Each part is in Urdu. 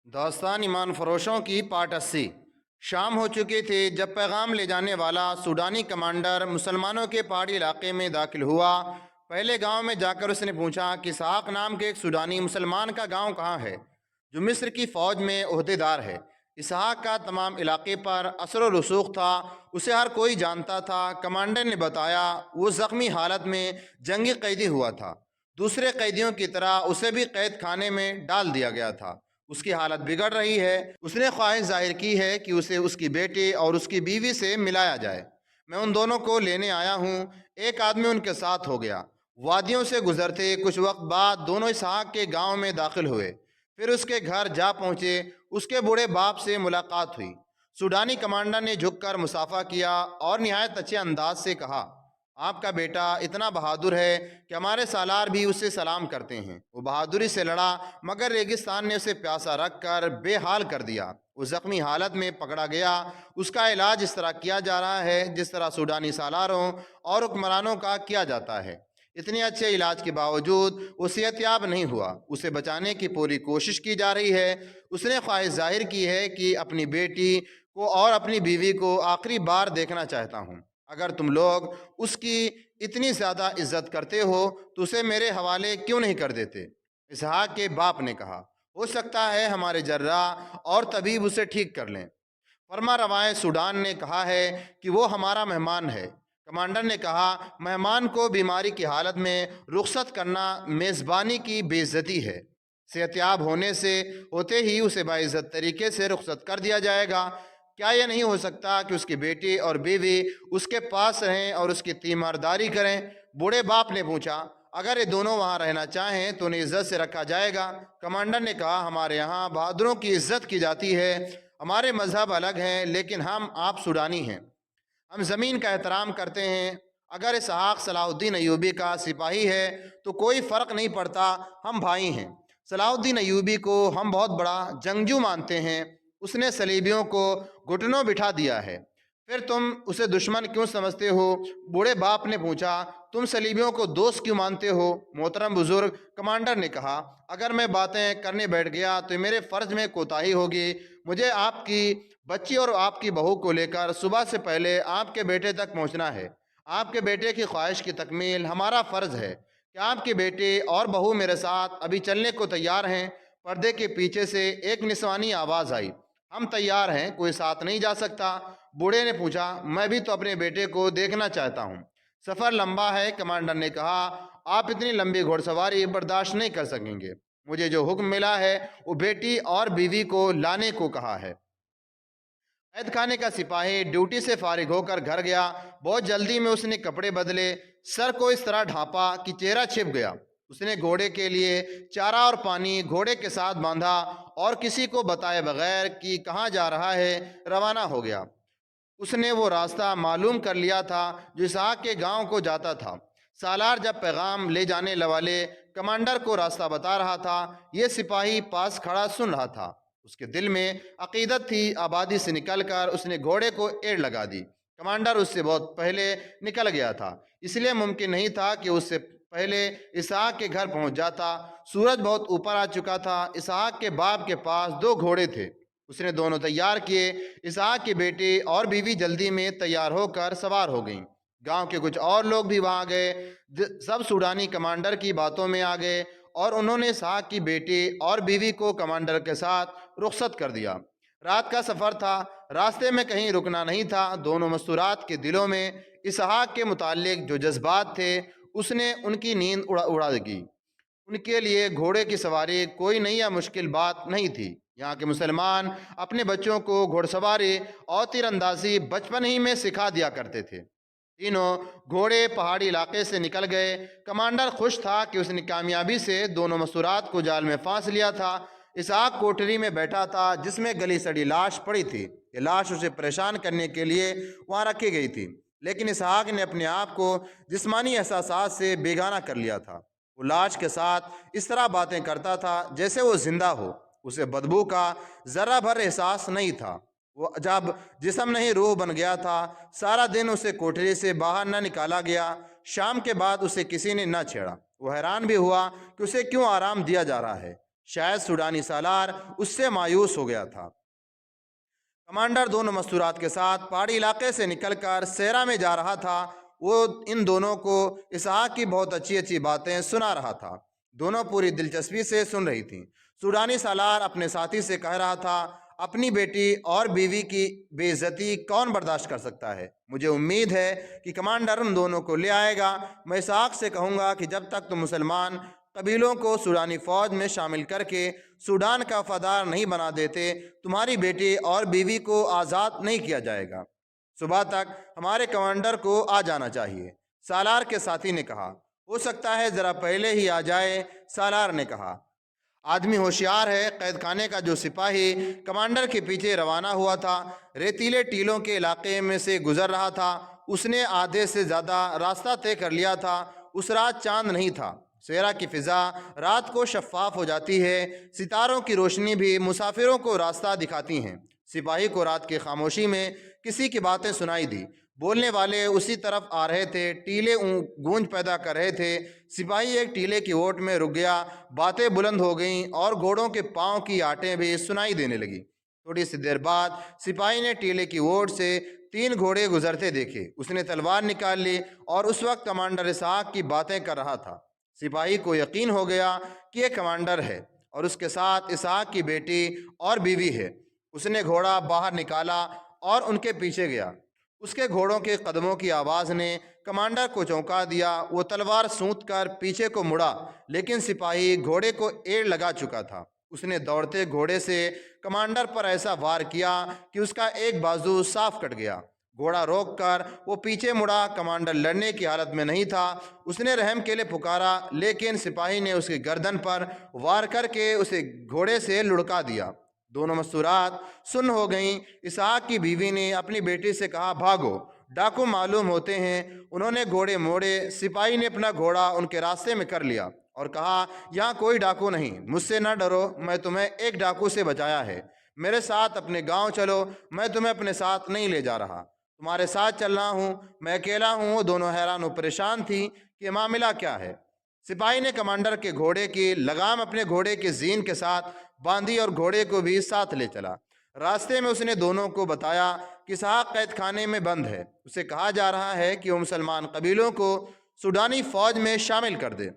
داستان ایمان فروشوں کی پارٹ 80۔ شام ہو چکی تھی جب پیغام لے جانے والا سوڈانی کمانڈر مسلمانوں کے پہاڑی علاقے میں داخل ہوا۔ پہلے گاؤں میں جا کر اس نے پوچھا کہ اسحاق نام کے ایک سوڈانی مسلمان کا گاؤں کہاں ہے جو مصر کی فوج میں عہدے دار ہے۔ اسحاق کا تمام علاقے پر اثر و رسوخ تھا، اسے ہر کوئی جانتا تھا۔ کمانڈر نے بتایا وہ زخمی حالت میں جنگی قیدی ہوا تھا، دوسرے قیدیوں کی طرح اسے بھی قید خانے میں ڈال دیا گیا تھا۔ اس کی حالت بگڑ رہی ہے، اس نے خواہش ظاہر کی ہے کہ اسے اس کی بیٹی اور اس کی بیوی سے ملایا جائے۔ میں ان دونوں کو لینے آیا ہوں۔ ایک آدمی ان کے ساتھ ہو گیا۔ وادیوں سے گزرتے کچھ وقت بعد دونوں اسحاق کے گاؤں میں داخل ہوئے، پھر اس کے گھر جا پہنچے۔ اس کے بوڑھے باپ سے ملاقات ہوئی۔ سوڈانی کمانڈر نے جھک کر مصافحہ کیا اور نہایت اچھے انداز سے کہا، آپ کا بیٹا اتنا بہادر ہے کہ ہمارے سالار بھی اسے سلام کرتے ہیں۔ وہ بہادری سے لڑا مگر ریگستان نے اسے پیاسا رکھ کر بے حال کر دیا۔ وہ زخمی حالت میں پکڑا گیا۔ اس کا علاج اس طرح کیا جا رہا ہے جس طرح سوڈانی سالاروں اور حکمرانوں کا کیا جاتا ہے۔ اتنے اچھے علاج کے باوجود وہ صحت یاب نہیں ہوا۔ اسے بچانے کی پوری کوشش کی جا رہی ہے۔ اس نے خواہش ظاہر کی ہے کہ اپنی بیٹی کو اور اپنی بیوی کو آخری بار دیکھنا چاہتا ہوں۔ اگر تم لوگ اس کی اتنی زیادہ عزت کرتے ہو تو اسے میرے حوالے کیوں نہیں کر دیتے؟ اسحاق کے باپ نے کہا، ہو سکتا ہے ہمارے جراح اور طبیب اسے ٹھیک کر لیں۔ فرما روائے سوڈان نے کہا ہے کہ وہ ہمارا مہمان ہے۔ کمانڈر نے کہا، مہمان کو بیماری کی حالت میں رخصت کرنا میزبانی کی بے عزتی ہے۔ صحت یاب ہوتے ہی اسے باعزت طریقے سے رخصت کر دیا جائے گا۔ کیا یہ نہیں ہو سکتا کہ اس کی بیٹی اور بیوی اس کے پاس رہیں اور اس کی تیمارداری کریں؟ بوڑھے باپ نے پوچھا، اگر یہ دونوں وہاں رہنا چاہیں تو انہیں عزت سے رکھا جائے گا۔ کمانڈر نے کہا، ہمارے یہاں بہادروں کی عزت کی جاتی ہے۔ ہمارے مذہب الگ ہیں لیکن آپ سوڈانی ہیں، ہم زمین کا احترام کرتے ہیں۔ اگر اسحاق صلاح الدین ایوبی کا سپاہی ہے تو کوئی فرق نہیں پڑتا، ہم بھائی ہیں۔ صلاح الدین ایوبی کو ہم بہت بڑا جنگجو مانتے ہیں، اس نے صلیبیوں کو گھٹنوں بٹھا دیا ہے، پھر تم اسے دشمن کیوں سمجھتے ہو؟ بوڑھے باپ نے پوچھا، تم صلیبیوں کو دوست کیوں مانتے ہو؟ محترم بزرگ، کمانڈر نے کہا، اگر میں باتیں کرنے بیٹھ گیا تو میرے فرض میں کوتاہی ہوگی۔ مجھے آپ کی بچی اور آپ کی بہو کو لے کر صبح سے پہلے آپ کے بیٹے تک پہنچنا ہے۔ آپ کے بیٹے کی خواہش کی تکمیل ہمارا فرض ہے۔ کیا آپ کے بیٹے اور بہو میرے ساتھ ابھی چلنے کو تیار ہیں؟ پردے کے پیچھے سے ایک نسوانی آواز آئی، ہم تیار ہیں، کوئی ساتھ نہیں جا سکتا؟ بوڑھے نے پوچھا، میں بھی تو اپنے بیٹے کو دیکھنا چاہتا ہوں۔ سفر لمبا ہے، کمانڈر نے کہا، آپ اتنی لمبی گھوڑ سواری برداشت نہیں کر سکیں گے۔ مجھے جو حکم ملا ہے وہ بیٹی اور بیوی کو لانے کو کہا ہے۔ قید خانے کا سپاہی ڈیوٹی سے فارغ ہو کر گھر گیا۔ بہت جلدی میں اس نے کپڑے بدلے، سر کو اس طرح ڈھانپا کہ چہرہ چھپ گیا۔ اس نے گھوڑے کے لیے چارہ اور پانی گھوڑے کے ساتھ باندھا اور کسی کو بتائے بغیر کہ کہاں جا رہا ہے روانہ ہو گیا۔ اس نے وہ راستہ معلوم کر لیا تھا جو اسحاق کے گاؤں کو جاتا تھا۔ سالار جب پیغام لے جانے والے کمانڈر کو راستہ بتا رہا تھا، یہ سپاہی پاس کھڑا سن رہا تھا۔ اس کے دل میں عقیدت تھی۔ آبادی سے نکل کر اس نے گھوڑے کو ایڑ لگا دی۔ کمانڈر اس سے بہت پہلے نکل گیا تھا، اس لیے ممکن نہیں تھا کہ اس سے پہلے اسحاق کے گھر پہنچ جاتا۔ سورج بہت اوپر آ چکا تھا۔ اسحاق کے باپ کے پاس 2 گھوڑے تھے، اس نے دونوں تیار کیے۔ اسحاق کی بیٹی اور بیوی جلدی میں تیار ہو کر سوار ہو گئیں۔ گاؤں کے کچھ اور لوگ بھی وہاں گئے، سب سوڈانی کمانڈر کی باتوں میں آ گئے اور انہوں نے اسحاق کی بیٹی اور بیوی کو کمانڈر کے ساتھ رخصت کر دیا۔ رات کا سفر تھا، راستے میں کہیں رکنا نہیں تھا۔ دونوں مستورات کے دلوں میں اسحاق کے متعلق جو جذبات تھے اس نے ان کی نیند اڑا دی۔ ان کے لیے گھوڑے کی سواری کوئی نئی یا مشکل بات نہیں تھی۔ یہاں کے مسلمان اپنے بچوں کو گھوڑ سواری اور تیر اندازی بچپن ہی میں سکھا دیا کرتے تھے۔ تینوں گھوڑے پہاڑی علاقے سے نکل گئے۔ کمانڈر خوش تھا کہ اس نے کامیابی سے دونوں مستورات کو جال میں پھانس لیا تھا۔ اسحاق کوٹری میں بیٹھا تھا جس میں گلی سڑی لاش پڑی تھی۔ یہ لاش اسے پریشان کرنے کے لیے وہاں رکھی گئی تھی، لیکن اسحاق نے اپنے آپ کو جسمانی احساسات سے بیگانہ کر لیا تھا۔ وہ لاش کے ساتھ اس طرح باتیں کرتا تھا جیسے وہ زندہ ہو۔ اسے بدبو کا ذرہ بھر احساس نہیں تھا۔ وہ جب جسم نہیں روح بن گیا تھا۔ سارا دن اسے کوٹری سے باہر نہ نکالا گیا۔ شام کے بعد اسے کسی نے نہ چھیڑا۔ وہ حیران بھی ہوا کہ اسے کیوں آرام دیا جا رہا ہے۔ شاید سوڈانی سالار اس سے مایوس ہو گیا تھا۔ کمانڈر دونوں مستورات کے ساتھ پہاڑی علاقے سے نکل کر سیرا میں جا رہا تھا۔ وہ ان دونوں کو اسحاق کی بہت اچھی اچھی باتیں سنا رہا تھا۔ دونوں پوری دلچسپی سے سن رہی تھیں۔ سوڈانی سالار اپنے ساتھی سے کہہ رہا تھا، اپنی بیٹی اور بیوی کی بے عزتی کون برداشت کر سکتا ہے؟ مجھے امید ہے کہ کمانڈر ان دونوں کو لے آئے گا۔ میں اسحاق سے کہوں گا کہ جب تک تم مسلمان قبیلوں کو سوڈانی فوج میں شامل کر کے سوڈان کا وفادار نہیں بنا دیتے، تمہاری بیٹی اور بیوی کو آزاد نہیں کیا جائے گا۔ صبح تک ہمارے کمانڈر کو آ جانا چاہیے، سالار کے ساتھی نے کہا۔ ہو سکتا ہے ذرا پہلے ہی آ جائے، سالار نے کہا۔ آدمی ہوشیار ہے۔ قید خانے کا جو سپاہی کمانڈر کے پیچھے روانہ ہوا تھا، ریتیلے ٹیلوں کے علاقے میں سے گزر رہا تھا۔ اس نے آدھے سے زیادہ راستہ طے کر لیا تھا۔ اس رات چاند نہیں تھا۔ سیرا کی فضا رات کو شفاف ہو جاتی ہے۔ ستاروں کی روشنی بھی مسافروں کو راستہ دکھاتی ہیں۔ سپاہی کو رات کی خاموشی میں کسی کی باتیں سنائی دی۔ بولنے والے اسی طرف آ رہے تھے۔ ٹیلے گونج پیدا کر رہے تھے۔ سپاہی ایک ٹیلے کی اوٹ میں رک گیا۔ باتیں بلند ہو گئیں اور گھوڑوں کے پاؤں کی آٹیں بھی سنائی دینے لگی۔ تھوڑی سی دیر بعد سپاہی نے ٹیلے کی اوٹ سے 3 گھوڑے گزرتے دیکھے۔ اس نے تلوار نکال لی اور اس وقت کمانڈر اسحاق کی باتیں کر رہا تھا۔ سپاہی کو یقین ہو گیا کہ یہ کمانڈر ہے اور اس کے ساتھ اسحاق کی بیٹی اور بیوی ہے۔ اس نے گھوڑا باہر نکالا اور ان کے پیچھے گیا۔ اس کے گھوڑوں کے قدموں کی آواز نے کمانڈر کو چونکا دیا۔ وہ تلوار سونت کر پیچھے کو مڑا، لیکن سپاہی گھوڑے کو ایڑ لگا چکا تھا۔ اس نے دوڑتے گھوڑے سے کمانڈر پر ایسا وار کیا کہ اس کا ایک بازو صاف کٹ گیا۔ گھوڑا روک کر وہ پیچھے مڑا۔ کمانڈر لڑنے کی حالت میں نہیں تھا۔ اس نے رحم کے لیے پکارا، لیکن سپاہی نے اس کی گردن پر وار کر کے اسے گھوڑے سے لڑکا دیا۔ دونوں مستورات سن ہو گئیں۔ اسحاق کی بیوی نے اپنی بیٹی سے کہا، بھاگو، ڈاکو معلوم ہوتے ہیں۔ انہوں نے گھوڑے موڑے۔ سپاہی نے اپنا گھوڑا ان کے راستے میں کر لیا اور کہا، یہاں کوئی ڈاکو نہیں، مجھ سے نہ ڈرو، میں تمہیں ایک ڈاکو سے بچایا ہے۔ میرے ساتھ اپنے گاؤں چلو، میں تمہیں اپنے ساتھ نہیں لے جا رہا، تمہارے ساتھ چل رہا ہوں، میں اکیلا ہوں۔ وہ دونوں حیران و پریشان تھی کہ معاملہ کیا ہے۔ سپاہی نے کمانڈر کے گھوڑے کی لگام اپنے گھوڑے کے زین کے ساتھ باندھی اور گھوڑے کو بھی ساتھ لے چلا۔ راستے میں اس نے دونوں کو بتایا کہ اسحاق قید خانے میں بند ہے۔ اسے کہا جا رہا ہے کہ وہ مسلمان قبیلوں کو سوڈانی فوج میں شامل کر دے۔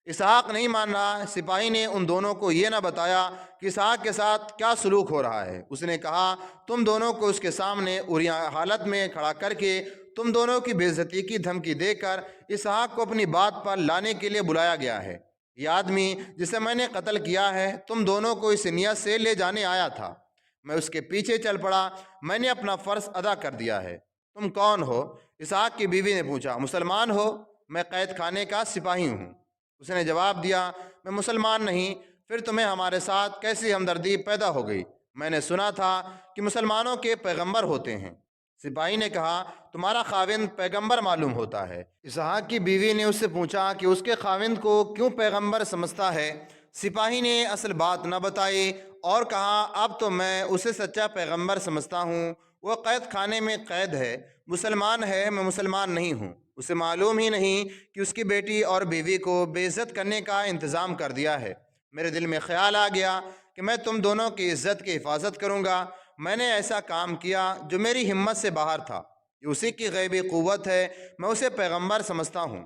اسحاق نہیں مان رہا۔ سپاہی نے ان دونوں کو یہ نہ بتایا کہ اسحاق کے ساتھ کیا سلوک ہو رہا ہے۔ اس نے کہا، تم دونوں کو اس کے سامنے عریاں حالت میں کھڑا کر کے تم دونوں کی بے عزتی کی دھمکی دے کر اسحاق کو اپنی بات پر لانے کے لیے بلایا گیا ہے۔ یہ آدمی جسے میں نے قتل کیا ہے، تم دونوں کو اس نیت سے لے جانے آیا تھا۔ میں اس کے پیچھے چل پڑا۔ میں نے اپنا فرض ادا کر دیا ہے۔ تم کون ہو؟ اسحاق کی بیوی نے پوچھا۔ مسلمان ہو؟ میں قید خانے کا سپاہی ہوں۔ اس نے جواب دیا، میں مسلمان نہیں۔ پھر تمہیں ہمارے ساتھ کیسی ہمدردی پیدا ہو گئی؟ میں نے سنا تھا کہ مسلمانوں کے پیغمبر ہوتے ہیں۔ سپاہی نے کہا، تمہارا خاوند پیغمبر معلوم ہوتا ہے۔ اسحاق کی بیوی نے اس سے پوچھا کہ اس کے خاوند کو کیوں پیغمبر سمجھتا ہے؟ سپاہی نے اصل بات نہ بتائی اور کہا، اب تو میں اسے سچا پیغمبر سمجھتا ہوں۔ وہ قید خانے میں قید ہے، مسلمان ہے، میں مسلمان نہیں ہوں۔ اسے معلوم ہی نہیں کہ اس کی بیٹی اور بیوی کو بے عزت کرنے کا انتظام کر دیا ہے۔ میرے دل میں خیال آ گیا کہ میں تم دونوں کی عزت کی حفاظت کروں گا۔ میں نے ایسا کام کیا جو میری ہمت سے باہر تھا۔ یہ اسی کی غیبی قوت ہے، میں اسے پیغمبر سمجھتا ہوں۔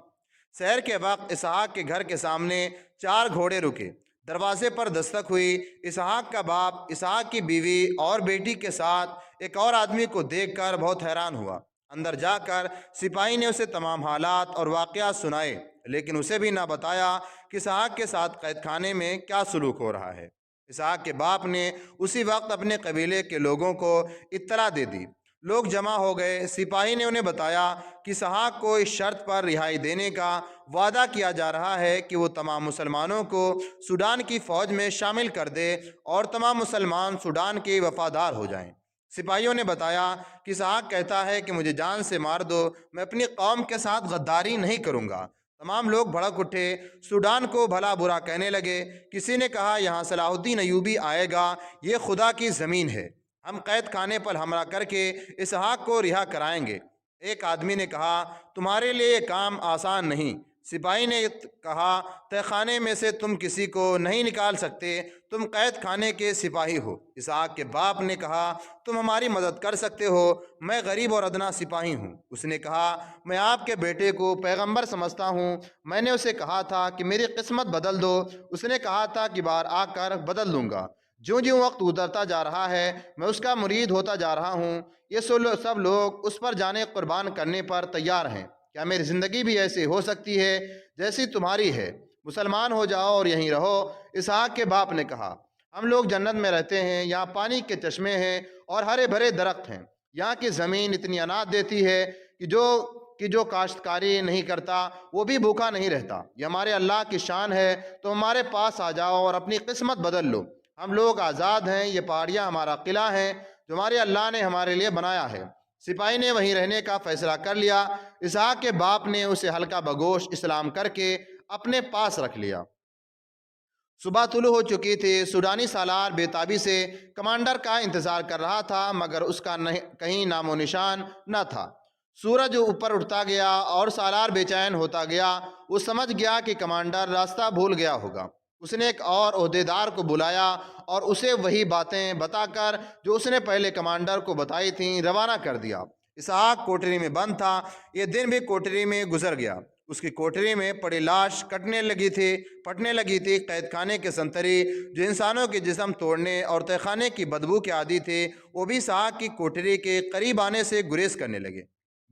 سحر کے وقت اسحاق کے گھر کے سامنے 4 گھوڑے رکے۔ دروازے پر دستک ہوئی۔ اسحاق کا باپ اسحاق کی بیوی اور بیٹی کے ساتھ ایک اور آدمی کو دیکھ کر بہت حیران ہوا۔ اندر جا کر سپاہی نے اسے تمام حالات اور واقعات سنائے، لیکن اسے بھی نہ بتایا کہ اسحاق کے ساتھ قید خانے میں کیا سلوک ہو رہا ہے۔ اسحاق کے باپ نے اسی وقت اپنے قبیلے کے لوگوں کو اطلاع دے دی۔ لوگ جمع ہو گئے۔ سپاہی نے انہیں بتایا کہ اسحاق کو اس شرط پر رہائی دینے کا وعدہ کیا جا رہا ہے کہ وہ تمام مسلمانوں کو سوڈان کی فوج میں شامل کر دے اور تمام مسلمان سوڈان کے وفادار ہو جائیں۔ سپاہیوں نے بتایا کہ اسحاق کہتا ہے کہ مجھے جان سے مار دو، میں اپنی قوم کے ساتھ غداری نہیں کروں گا۔ تمام لوگ بھڑک اٹھے، سوڈان کو بھلا برا کہنے لگے۔ کسی نے کہا، یہاں صلاح الدین ایوبی آئے گا، یہ خدا کی زمین ہے، ہم قید خانے پر حملہ کر کے اسحاق کو رہا کرائیں گے۔ ایک آدمی نے کہا، تمہارے لیے یہ کام آسان نہیں، سپاہی نے کہا تہ خانے میں سے تم کسی کو نہیں نکال سکتے، تم قید خانے کے سپاہی ہو۔ اسحاق کے باپ نے کہا تم ہماری مدد کر سکتے ہو، میں غریب اور ادنا سپاہی ہوں۔ اس نے کہا میں آپ کے بیٹے کو پیغمبر سمجھتا ہوں، میں نے اسے کہا تھا کہ میری قسمت بدل دو، اس نے کہا تھا کہ بار آ کر بدل دوں گا۔ جوں جوں وقت گزرتا جا رہا ہے میں اس کا مرید ہوتا جا رہا ہوں، یہ سب لوگ اس پر جانیں قربان کرنے پر تیار ہیں۔ کیا میری زندگی بھی ایسی ہو سکتی ہے جیسی تمہاری ہے؟ مسلمان ہو جاؤ اور یہیں رہو۔ اسحاق کے باپ نے کہا ہم لوگ جنت میں رہتے ہیں، یہاں پانی کے چشمے ہیں اور ہرے بھرے درخت ہیں، یہاں کی زمین اتنی اناج دیتی ہے کہ جو کاشتکاری نہیں کرتا وہ بھی بھوکا نہیں رہتا۔ یہ ہمارے اللہ کی شان ہے، تو ہمارے پاس آ جاؤ اور اپنی قسمت بدل لو۔ ہم لوگ آزاد ہیں، یہ پہاڑیاں ہمارا قلعہ ہیں جو ہمارے اللہ نے ہمارے لیے بنایا ہے۔ سپاہی نے وہیں رہنے کا فیصلہ کر لیا۔ اسحاق کے باپ نے اسے ہلکا بگوش اسلام کر کے اپنے پاس رکھ لیا۔ صبح طلوع ہو چکی تھی۔ سوڈانی سالار بے تابی سے کمانڈر کا انتظار کر رہا تھا، مگر اس کا کہیں نام و نشان نہ تھا۔ سورج اوپر اٹھتا گیا اور سالار بے چین ہوتا گیا۔ وہ سمجھ گیا کہ کمانڈر راستہ بھول گیا ہوگا۔ اس نے ایک اور عہدیدار کو بلایا اور اسے وہی باتیں بتا کر جو اس نے پہلے کمانڈر کو بتائی تھیں روانہ کر دیا۔ اسحاق کوٹری میں بند تھا۔ یہ دن بھی کوٹری میں گزر گیا۔ اس کی کوٹری میں پڑی لاش پھٹنے لگی تھی۔ قید خانے کے سنتری جو انسانوں کے جسم توڑنے اور تہ خانے کی بدبو کے عادی تھے، وہ بھی اسحاق کی کوٹری کے قریب آنے سے گریز کرنے لگے۔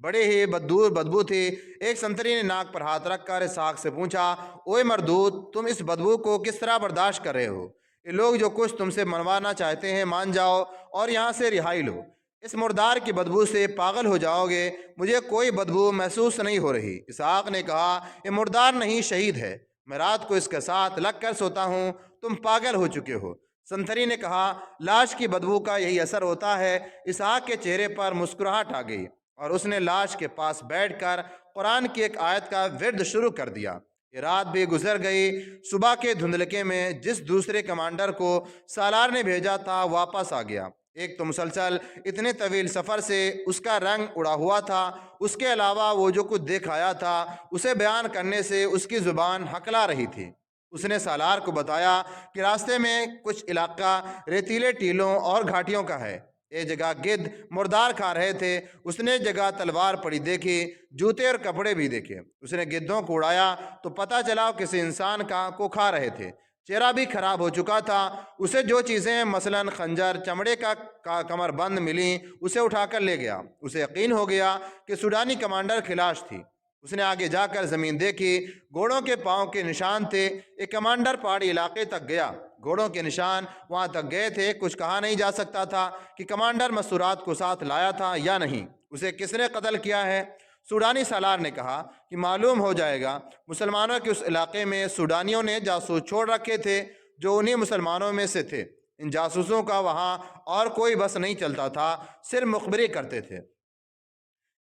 بڑے ہی بدبو تھی۔ ایک سنتری نے ناک پر ہاتھ رکھ کر اسحاق سے پوچھا اوے مردود، تم اس بدبو کو کس طرح برداشت کر رہے ہو؟ یہ لوگ جو کچھ تم سے منوانا چاہتے ہیں مان جاؤ اور یہاں سے رہائی لو۔ اس مردار کی بدبو سے پاگل ہو جاؤ گے۔ مجھے کوئی بدبو محسوس نہیں ہو رہی۔ اسحاق نے کہا یہ مردار نہیں، شہید ہے، میں رات کو اس کے ساتھ لگ کر سوتا ہوں، تم پاگل ہو چکے ہو۔ سنتری نے کہا لاش کی بدبو کا یہی اثر ہوتا ہے۔ اسحاق کے چہرے پر مسکراہٹ آ گئی اور اس نے لاش کے پاس بیٹھ کر قرآن کی ایک آیت کا ورد شروع کر دیا۔ یہ رات بھی گزر گئی۔ صبح کے دھندلکے میں جس دوسرے کمانڈر کو سالار نے بھیجا تھا واپس آ گیا۔ ایک تو مسلسل اتنے طویل سفر سے اس کا رنگ اڑا ہوا تھا، اس کے علاوہ وہ جو کچھ دیکھ آیا تھا اسے بیان کرنے سے اس کی زبان ہکلا رہی تھی۔ اس نے سالار کو بتایا کہ راستے میں کچھ علاقہ ریتیلے ٹیلوں اور گھاٹیوں کا ہے۔ ایک جگہ گدھ مردار کھا رہے تھے۔ اس نے جگہ تلوار پڑی دیکھی، جوتے اور کپڑے بھی دیکھے۔ اس نے گدھوں کو اڑایا تو پتہ چلا کسی انسان کو کھا رہے تھے۔ چہرہ بھی خراب ہو چکا تھا۔ اسے جو چیزیں مثلاً خنجر، چمڑے کا کمر بند ملیں اسے اٹھا کر لے گیا۔ اسے یقین ہو گیا کہ سوڈانی کمانڈر کی لاش تھی۔ اس نے آگے جا کر زمین دیکھی، گھوڑوں کے پاؤں کے نشان تھے۔ ایک کمانڈر پہاڑی علاقے تک گیا، گھوڑوں کے نشان وہاں تک گئے تھے۔ کچھ کہا نہیں جا سکتا تھا کہ کمانڈر مستورات کو ساتھ لایا تھا یا نہیں۔ اسے کس نے قتل کیا ہے؟ سوڈانی سالار نے کہا کہ معلوم ہو جائے گا۔ مسلمانوں کے اس علاقے میں سوڈانیوں نے جاسوس چھوڑ رکھے تھے جو انہی مسلمانوں میں سے تھے۔ ان جاسوسوں کا وہاں اور کوئی بس نہیں چلتا تھا، صرف مخبری کرتے تھے۔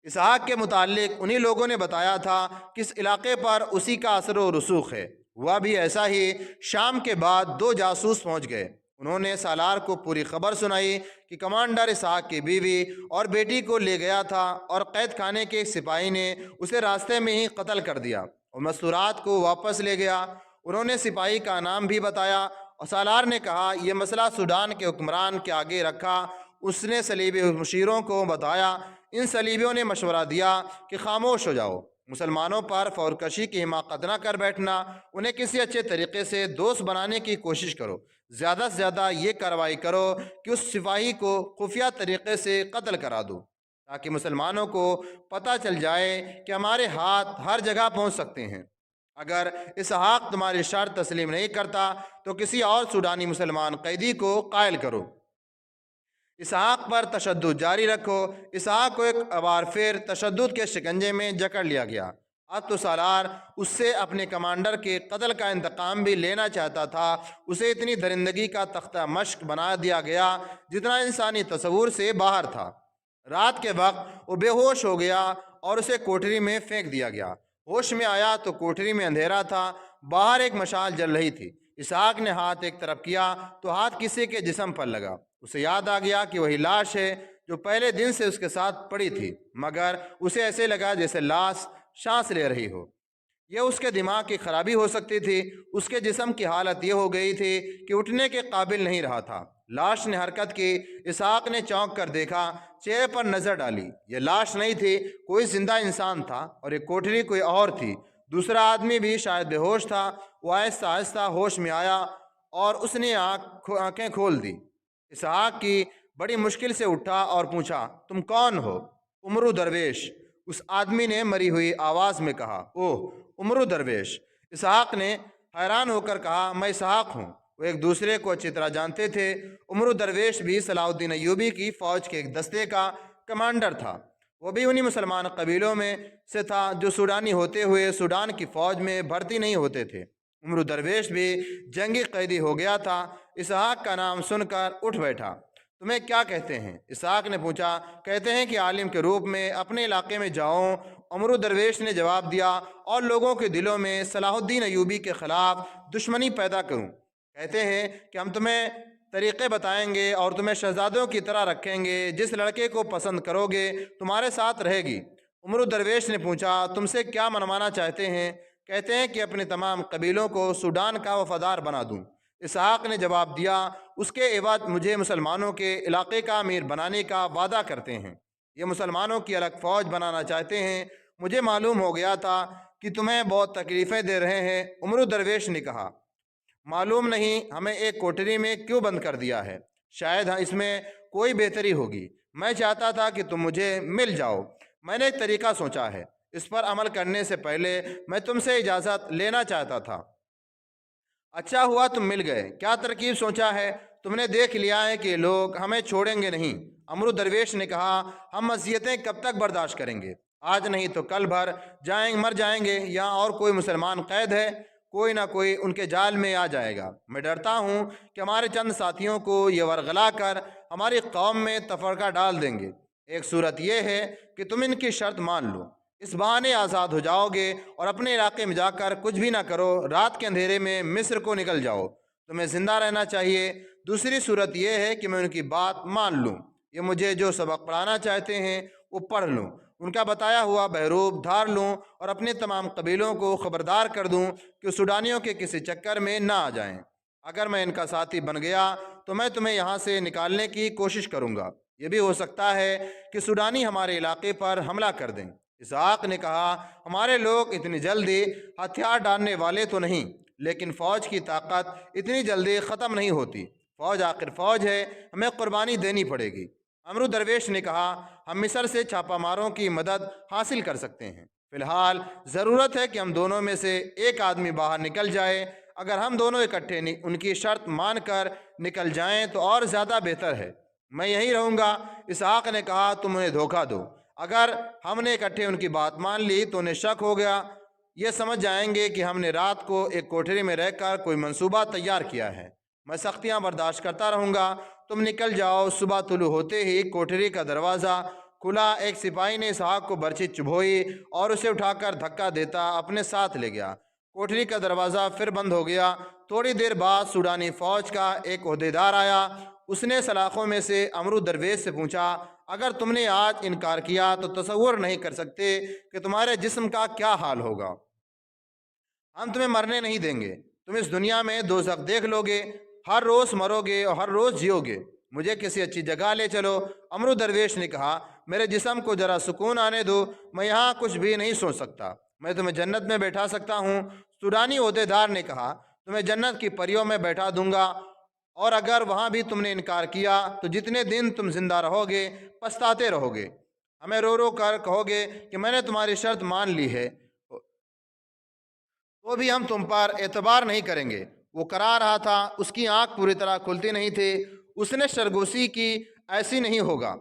اسحاق کے متعلق انہی لوگوں نے بتایا تھا کہ اس علاقے پر اسی کا اثر و رسوخ ہے۔ ہوا بھی ایسا ہی۔ شام کے بعد دو جاسوس پہنچ گئے۔ انہوں نے سالار کو پوری خبر سنائی کہ کمانڈر اسحاق کی بیوی اور بیٹی کو لے گیا تھا اور قید خانے کے ایک سپاہی نے اسے راستے میں ہی قتل کر دیا اور مستورات کو واپس لے گیا۔ انہوں نے سپاہی کا نام بھی بتایا اور سالار نے کہا یہ مسئلہ سوڈان کے حکمران کے آگے رکھا۔ اس نے صلیبی مشیروں کو بتایا۔ ان صلیبیوں نے مشورہ دیا کہ خاموش ہو جاؤ، مسلمانوں پر فورکشی کی حماقت نہ کر بیٹھنا، انہیں کسی اچھے طریقے سے دوست بنانے کی کوشش کرو، زیادہ سے زیادہ یہ کارروائی کرو کہ اس سپاہی کو خفیہ طریقے سے قتل کرا دو تاکہ مسلمانوں کو پتہ چل جائے کہ ہمارے ہاتھ ہر جگہ پہنچ سکتے ہیں۔ اگر اسحاق تمہاری شرط تسلیم نہیں کرتا تو کسی اور سوڈانی مسلمان قیدی کو قائل کرو، اسحاق پر تشدد جاری رکھو۔ اسحاق کو ایک بار پھر تشدد کے شکنجے میں جکڑ لیا گیا۔ اب تو سالار اس سے اپنے کمانڈر کے قتل کا انتقام بھی لینا چاہتا تھا۔ اسے اتنی درندگی کا تختہ مشق بنا دیا گیا جتنا انسانی تصور سے باہر تھا۔ رات کے وقت وہ بے ہوش ہو گیا اور اسے کوٹری میں پھینک دیا گیا۔ ہوش میں آیا تو کوٹری میں اندھیرا تھا، باہر ایک مشال جل رہی تھی۔ اسحاق نے ہاتھ ایک طرف کیا تو ہاتھ کسی کے جسم پر لگا۔ اسے یاد آ گیا کہ وہی لاش ہے جو پہلے دن سے اس کے ساتھ پڑی تھی، مگر اسے ایسے لگا جیسے لاش سانس لے رہی ہو۔ یہ اس کے دماغ کی خرابی ہو سکتی تھی، اس کے جسم کی حالت یہ ہو گئی تھی کہ اٹھنے کے قابل نہیں رہا تھا۔ لاش نے حرکت کی، اسحاق نے چونک کر دیکھا، چہرے پر نظر ڈالی۔ یہ لاش نہیں تھی، کوئی زندہ انسان تھا، اور یہ کوٹری کوئی اور تھی۔ دوسرا آدمی بھی شاید بے ہوش تھا۔ وہ آہستہ آہستہ ہوش میں آیا اور اس نے آنکھیں کھول دی۔ اسحاق کی بڑی مشکل سے اٹھا اور پوچھا، تم کون ہو؟ عمرو درویش، اس آدمی نے مری ہوئی آواز میں کہا۔ اوہ، عمرو درویش! اسحاق نے حیران ہو کر کہا، میں اسحاق ہوں۔ وہ ایک دوسرے کو اچھی طرح جانتے تھے۔ عمرو درویش بھی صلاح الدین ایوبی کی فوج کے ایک دستے کا کمانڈر تھا۔ وہ بھی انہی مسلمان قبیلوں میں سے تھا جو سوڈانی ہوتے ہوئے سوڈان کی فوج میں بھرتی نہیں ہوتے تھے۔ عمرو درویش بھی جنگی قیدی ہو گیا تھا۔ اسحاق کا نام سن کر اٹھ بیٹھا۔ تمہیں کیا کہتے ہیں؟ اسحاق نے پوچھا۔ کہتے ہیں کہ عالم کے روپ میں اپنے علاقے میں جاؤں، عمرو درویش نے جواب دیا، اور لوگوں کے دلوں میں صلاح الدین ایوبی کے خلاف دشمنی پیدا کروں۔ کہتے ہیں کہ ہم تمہیں طریقے بتائیں گے اور تمہیں شہزادوں کی طرح رکھیں گے، جس لڑکے کو پسند کرو گے تمہارے ساتھ رہے گی۔ عمرو درویش نے پوچھا، تم سے کیا منوانا چاہتے ہیں؟ کہتے ہیں کہ اپنے تمام قبیلوں کو سوڈان کا وفادار بنا دوں۔ اسحاق نے جواب دیا، اس کے عوض مجھے مسلمانوں کے علاقے کا امیر بنانے کا وعدہ کرتے ہیں۔ یہ مسلمانوں کی الگ فوج بنانا چاہتے ہیں۔ مجھے معلوم ہو گیا تھا کہ تمہیں بہت تکلیفیں دے رہے ہیں۔ عمرو درویش نے کہا، معلوم نہیں ہمیں ایک کوٹری میں کیوں بند کر دیا ہے، شاید اس میں کوئی بہتری ہوگی۔ میں چاہتا تھا کہ تم مجھے مل جاؤ۔ میں نے ایک طریقہ سوچا ہے، اس پر عمل کرنے سے پہلے میں تم سے اجازت لینا چاہتا تھا۔ اچھا ہوا تم مل گئے۔ کیا ترکیب سوچا ہے؟ تم نے دیکھ لیا ہے کہ یہ لوگ ہمیں چھوڑیں گے نہیں۔ عمرو درویش نے کہا، ہم اذیتیں کب تک برداشت کریں گے؟ آج نہیں تو کل بھر مر جائیں گے۔ یہاں اور کوئی مسلمان قید ہے، کوئی نہ کوئی ان کے جال میں آ جائے گا۔ میں ڈرتا ہوں کہ ہمارے چند ساتھیوں کو یہ ورغلا کر ہماری قوم میں تفرقہ ڈال دیں گے۔ ایک صورت یہ ہے کہ تم ان کی شرط مان لو، اس بہانے آزاد ہو جاؤ گے اور اپنے علاقے میں جا کر کچھ بھی نہ کرو، رات کے اندھیرے میں مصر کو نکل جاؤ۔ تمہیں زندہ رہنا چاہیے۔ دوسری صورت یہ ہے کہ میں ان کی بات مان لوں، یہ مجھے جو سبق پڑھانا چاہتے ہیں وہ پڑھ لوں، ان کا بتایا ہوا بحروب دھار لوں اور اپنے تمام قبیلوں کو خبردار کر دوں کہ سوڈانیوں کے کسی چکر میں نہ آ جائیں۔ اگر میں ان کا ساتھی بن گیا تو میں تمہیں یہاں سے نکالنے کی کوشش کروں گا۔ یہ بھی ہو سکتا ہے کہ سوڈانی ہمارے علاقے پر حملہ کر دیں۔ اسحاق نے کہا، ہمارے لوگ اتنی جلدی ہتھیار ڈالنے والے تو نہیں، لیکن فوج کی طاقت اتنی جلدی ختم نہیں ہوتی۔ فوج آخر فوج ہے، ہمیں قربانی دینی پڑے گی۔ عمرو درویش نے کہا، ہم مصر سے چھاپا ماروں کی مدد حاصل کر سکتے ہیں۔ فی الحال ضرورت ہے کہ ہم دونوں میں سے ایک آدمی باہر نکل جائے۔ اگر ہم دونوں اکٹھے ان کی شرط مان کر نکل جائیں تو اور زیادہ بہتر ہے۔ میں یہیں رہوں گا۔ اسحاق نے کہا، تم انہیں دھوکہ دو۔ اگر ہم نے اکٹھے ان کی بات مان لی تو انہیں شک ہو گیا، یہ سمجھ جائیں گے کہ ہم نے رات کو ایک کوٹری میں رہ کر کوئی منصوبہ تیار کیا ہے۔ میں سختیاں برداشت کرتا رہوں گا۔ تم نکل جاؤ۔ صبح طلوع ہوتے ہی کوٹری کا دروازہ کھلا۔ ایک سپاہی نے اسحاق کو برچھی چبھوئی اور اسے اٹھا کر دھکا دیتا اپنے ساتھ لے گیا۔ کوٹری کا دروازہ پھر بند ہو گیا۔ تھوڑی دیر بعد سوڈانی فوج کا ایک عہدیدار آیا۔ اس نے سلاخوں میں سے عمرو درویش سے پوچھا، اگر تم نے آج انکار کیا تو تصور نہیں کر سکتے کہ تمہارے جسم کا کیا حال ہوگا۔ ہم تمہیں مرنے نہیں دیں گے۔ تم اس دنیا میں دوزخ دیکھ لو گے، ہر روز مرو گے اور ہر روز جیو گے۔ مجھے کسی اچھی جگہ لے چلو۔ عمرو درویش نے کہا، میرے جسم کو ذرا سکون آنے دو، میں یہاں کچھ بھی نہیں سوچ سکتا۔ میں تمہیں جنت میں بیٹھا سکتا ہوں۔ سوڈانی عہدیدار نے کہا، تمہیں جنت کی پریوں میں بیٹھا دوں گا، اور اگر وہاں بھی تم نے انکار کیا تو جتنے دن تم زندہ رہو گے پچھتاتے رہو گے۔ ہمیں رو رو کر کہو گے کہ میں نے تمہاری شرط مان لی ہے، تو بھی ہم تم پر اعتبار نہیں کریں گے۔ وہ کرا رہا تھا، اس کی آنکھ پوری طرح کھلتی نہیں تھی۔ اس نے سرگوشی کی، ایسی نہیں ہوگا،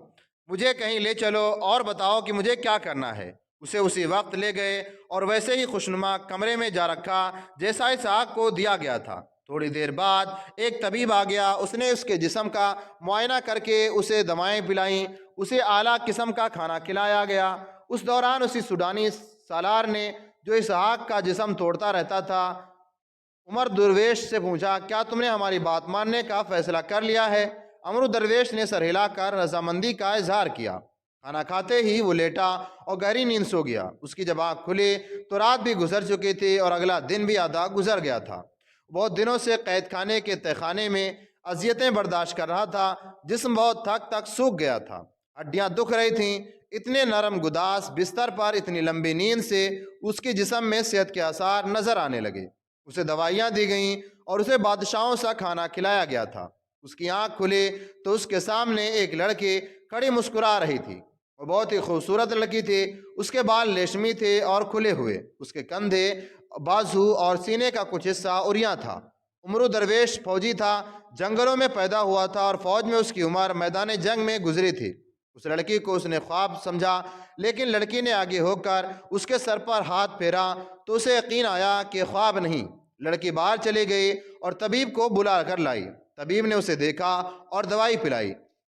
مجھے کہیں لے چلو اور بتاؤ کہ مجھے کیا کرنا ہے۔ اسے اسی وقت لے گئے اور ویسے ہی خوشنما کمرے میں جا رکھا جیسا اسحاق کو دیا گیا تھا۔ تھوڑی دیر بعد ایک طبیب آ گیا۔ اس نے اس کے جسم کا معائنہ کر کے اسے دوائیں پلائیں، اسے اعلیٰ قسم کا کھانا کھلایا گیا۔ اس دوران اسی سوڈانی سالار نے جو اسحاق کا جسم توڑتا رہتا تھا، عمر درویش سے پوچھا، کیا تم نے ہماری بات ماننے کا فیصلہ کر لیا ہے؟ عمرو درویش نے سر ہلا کر رضامندی کا اظہار کیا۔ کھانا کھاتے ہی وہ لیٹا اور گہری نیند سو گیا۔ اس کی جب آنکھ کھلی تو رات بھی گزر چکی تھی اور اگلا دن بھی آدھا گزر گیا تھا۔ بہت دنوں سے قید خانے کے تہہ خانے میں اذیتیں برداشت کر رہا تھا۔ جسم بہت تھک تک سوکھ گیا تھا، ہڈیاں دکھ رہی تھیں۔ اتنے نرم گداس بستر پر اتنی لمبی نیند سے اس کے جسم میں صحت کے آثار نظر آنے لگے۔ اسے دوائیاں دی گئیں اور اسے بادشاہوں سا کھانا کھلایا گیا تھا۔ اس کی آنکھ کھلی تو اس کے سامنے ایک لڑکی کھڑی مسکرا رہی تھی۔ وہ بہت ہی خوبصورت لڑکی تھی۔ اس کے بال ریشمی تھے اور کھلے ہوئے۔ اس کے کندھے، بازو اور سینے کا کچھ حصہ عریاں تھا۔ عمرو درویش فوجی تھا، جنگلوں میں پیدا ہوا تھا اور فوج میں اس کی عمر میدان جنگ میں گزری تھی۔ اس لڑکی کو اس نے خواب سمجھا، لیکن لڑکی نے آگے ہو کر اس کے سر پر ہاتھ پھیرا تو اسے یقین آیا کہ خواب نہیں۔ لڑکی باہر چلی گئی اور طبیب کو بلا کر لائی۔ طبیب نے اسے دیکھا اور دوائی پلائی۔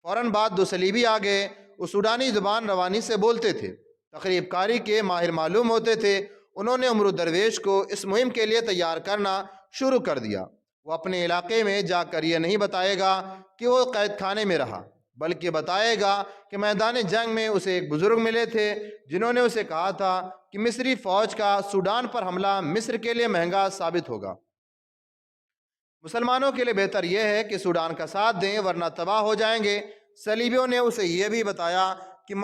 فوراً بعد دو صلیبی آ گئے۔ وہ سوڈانی زبان روانی سے بولتے تھے، تقریب کاری کے ماہر معلوم ہوتے تھے۔ انہوں نے عمرو درویش کو اس مہم کے لیے تیار کرنا شروع کر دیا۔ وہ اپنے علاقے میں جا کر یہ نہیں بتائے گا کہ وہ قید خانے میں رہا، بلکہ بتائے گا کہ میدان جنگ میں اسے ایک بزرگ ملے تھے جنہوں نے اسے کہا تھا کہ مصری فوج کا سوڈان پر حملہ مصر کے لیے مہنگا ثابت ہوگا۔ مسلمانوں کے لیے بہتر یہ ہے کہ سوڈان کا ساتھ دیں ورنہ تباہ ہو جائیں گے۔ صلیبیوں نے اسے یہ بھی بتایا کہ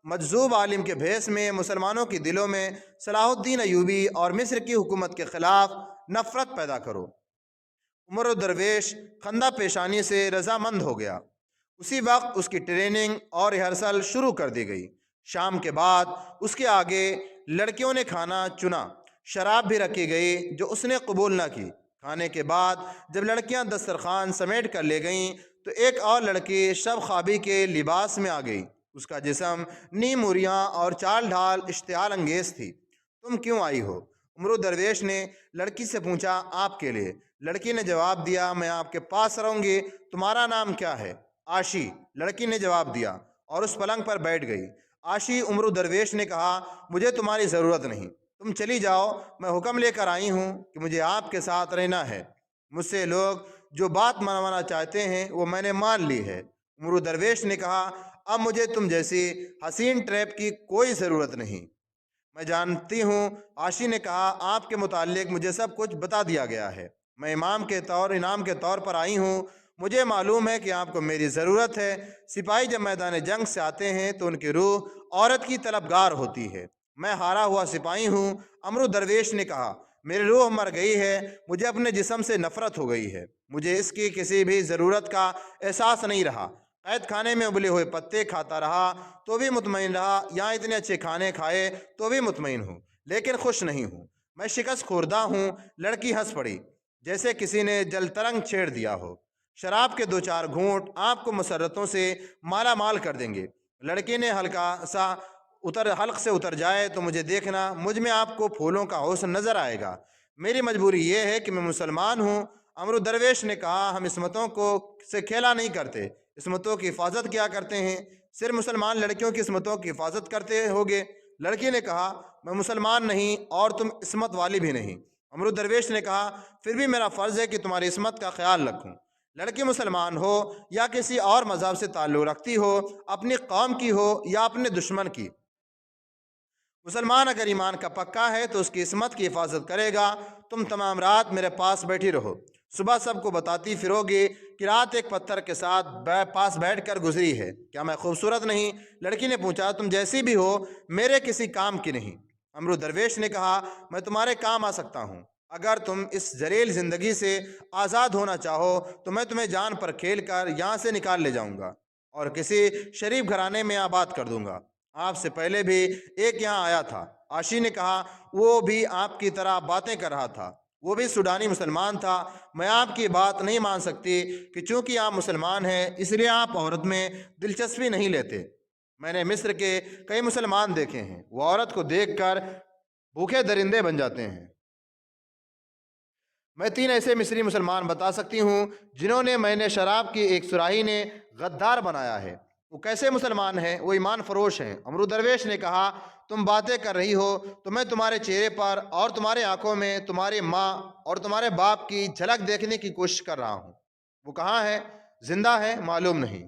مجذوب عالم کے بھیس میں مسلمانوں کے دلوں میں صلاح الدین ایوبی اور مصر کی حکومت کے خلاف نفرت پیدا کرو۔ عمرو درویش خندہ پیشانی سے رضامند ہو گیا۔ اسی وقت اس کی ٹریننگ اور ریہرسل شروع کر دی گئی۔ شام کے بعد اس کے آگے لڑکیوں نے کھانا چنا، شراب بھی رکھی گئی جو اس نے قبول نہ کی۔ کھانے کے بعد جب لڑکیاں دسترخوان سمیٹ کر لے گئیں تو ایک اور لڑکی شب خوابی کے لباس میں آ گئی۔ اس کا جسم نیم عریاں اور چال ڈھال اشتعال انگیز تھی۔ تم کیوں آئی ہو؟ عمرو درویش نے لڑکی سے پوچھا۔ آپ کے لیے۔ لڑکی نے جواب دیا، میں آپ کے پاس رہوں گی۔ تمہارا نام کیا ہے؟ آشی، لڑکی نے جواب دیا اور اس پلنگ پر بیٹھ گئی۔ آشی، عمرو درویش نے کہا، مجھے تمہاری ضرورت نہیں، تم چلی جاؤ۔ میں حکم لے کر آئی ہوں کہ مجھے آپ کے ساتھ رہنا ہے۔ مجھ سے لوگ جو بات منوانا چاہتے ہیں وہ میں نے مان لی ہے۔ عمرو درویش نے کہا، اب مجھے تم جیسی حسین ٹریپ کی کوئی ضرورت نہیں، میں جانتی ہوں۔ آشی نے کہا، آپ کے متعلق مجھے سب کچھ بتا دیا گیا ہے۔ میں انعام کے طور پر آئی ہوں۔ مجھے معلوم ہے کہ آپ کو میری ضرورت ہے۔ سپاہی جب میدان جنگ سے آتے ہیں تو ان کی روح عورت کی طلبگار ہوتی ہے۔ میں ہارا ہوا سپاہی ہوں۔ عمرو درویش نے کہا، میری روح مر گئی ہے، مجھے اپنے جسم سے نفرت ہو گئی ہے، مجھے اس کی کسی بھی ضرورت کا احساس نہیں رہا۔ قید خانے میں ابلے ہوئے پتے کھاتا رہا تو بھی مطمئن رہا، یہاں اتنے اچھے کھانے کھائے تو بھی مطمئن ہوں، لیکن خوش نہیں ہوں۔ میں شکست خوردہ ہوں۔ لڑکی ہنس پڑی جیسے کسی نے جل ترنگ چھیڑ دیا ہو۔ شراب کے دو چار گھونٹ آپ کو مسرتوں سے مالا مال کر دیں گے۔ لڑکی نے حلق سے اتر جائے تو مجھے دیکھنا، مجھ میں آپ کو پھولوں کا حسن نظر آئے گا۔ میری مجبوری یہ ہے کہ میں مسلمان ہوں۔ عمرو درویش نے کہا، ہم عصمتوں سے کھیلا نہیں کرتے، عصمتوں کی حفاظت کیا کرتے ہیں۔ صرف مسلمان لڑکیوں کی عصمتوں کی حفاظت کرتے ہوگے۔ لڑکی نے کہا، میں مسلمان نہیں اور تم عصمت والی بھی نہیں۔ عمرو درویش نے کہا، پھر بھی میرا فرض ہے کہ تمہاری عصمت کا خیال رکھوں۔ لڑکی مسلمان ہو یا کسی اور مذہب سے تعلق رکھتی ہو، اپنی قوم کی ہو یا اپنے دشمن کی، مسلمان اگر ایمان کا پکا ہے تو اس کی عصمت کی حفاظت کرے گا۔ تم تمام رات میرے پاس بیٹھی رہو، صبح سب کو بتاتی پھرو گی کہ رات ایک پتھر کے ساتھ پاس بیٹھ کر گزری ہے۔ کیا میں خوبصورت نہیں؟ لڑکی نے پوچھا، تم جیسی بھی ہو میرے کسی کام کی نہیں۔ عمرو درویش نے کہا، میں تمہارے کام آ سکتا ہوں۔ اگر تم اس ذلیل زندگی سے آزاد ہونا چاہو تو میں تمہیں جان پر کھیل کر یہاں سے نکال لے جاؤں گا اور کسی شریف گھرانے میں آباد کر دوں گا۔ آپ سے پہلے بھی ایک یہاں آیا تھا۔ آشی نے کہا، وہ بھی آپ کی طرح باتیں کر رہا تھا، وہ بھی سوڈانی مسلمان تھا۔ میں آپ کی بات نہیں مان سکتی کہ چونکہ آپ مسلمان ہیں اس لیے آپ عورت میں دلچسپی نہیں لیتے۔ میں نے مصر کے کئی مسلمان دیکھے ہیں، وہ عورت کو دیکھ کر بھوکے درندے بن جاتے ہیں۔ میں 3 ایسے مصری مسلمان بتا سکتی ہوں جنہوں نے میں نے شراب کی ایک سراہی نے غدار بنایا ہے۔ وہ کیسے مسلمان ہیں؟ وہ ایمان فروش ہیں۔ عمرو درویش نے کہا، تم باتیں کر رہی ہو تو میں تمہارے چہرے پر اور تمہاری آنکھوں میں تمہاری ماں اور تمہارے باپ کی جھلک دیکھنے کی کوشش کر رہا ہوں۔ وہ کہاں ہے؟ زندہ ہے؟ معلوم نہیں۔